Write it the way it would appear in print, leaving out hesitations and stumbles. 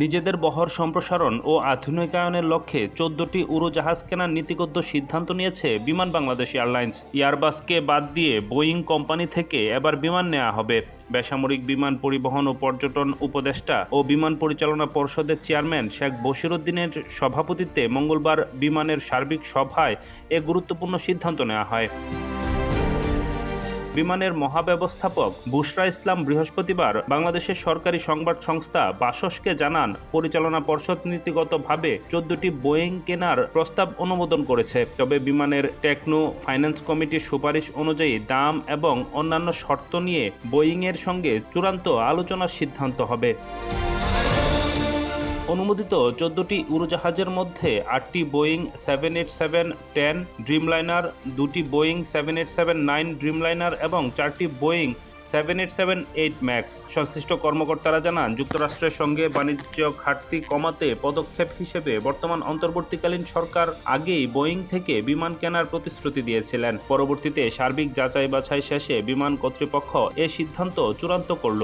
নিজেদের বহর সম্প্রসারণ ও আধুনিকায়নের লক্ষ্যে 14টি উড়োজাহাজ কেনার নীতিগত সিদ্ধান্ত নিয়েছে বিমান বাংলাদেশ এয়ারলাইন্স। এয়ারবাসকে বাদ দিয়ে বোয়িং কোম্পানি থেকে এবার বিমান নেওয়া হবে। বেসামরিক বিমান পরিবহন ও পর্যটন উপদেষ্টা ও বিমান পরিচালনা পর্ষদের চেয়ারম্যান শেখ বশিরউদ্দিনের সভাপতিত্বে মঙ্গলবার বিমানের সার্বিক সভায় এ গুরুত্বপূর্ণ সিদ্ধান্ত নেওয়া হয়। বিমানের মহাব্যবস্থাপক বুশরা ইসলাম বৃহস্পতিবার বাংলাদেশের সরকারি সংবাদ সংস্থা বাসসকে জানান, পরিচালনা পর্ষদ নীতিগতভাবে 14টি বোয়িং কেনার প্রস্তাব অনুমোদন করেছে। তবে বিমানের টেকনো ফাইন্যান্স কমিটির সুপারিশ অনুযায়ী দাম এবং অন্যান্য শর্ত নিয়ে বোয়িংয়ের সঙ্গে চূড়ান্ত আলোচনার সিদ্ধান্ত হবে। অনুমোদিত 14টি উড়োজাহাজের মধ্যে 8টি বোয়িং 787-10 ড্রিমলাইনার, 2টি বোয়িং 787-9 ড্রিমলাইনার এবং 4টি বোয়িং 787-8 ম্যাক্স। সংশ্লিষ্ট কর্মকর্তারা জানান, যুক্তরাষ্ট্রের সঙ্গে বাণিজ্য ঘাটতি কমাতে পদক্ষেপ হিসেবে বর্তমান অন্তর্বর্তীকালীন সরকার আগেই বোয়িং থেকে বিমান কেনার প্রতিশ্রুতি দিয়েছিলেন। পরবর্তীতে সার্বিক যাচাই বাছাই শেষে বিমান কর্তৃপক্ষ এ সিদ্ধান্ত চূড়ান্ত করল।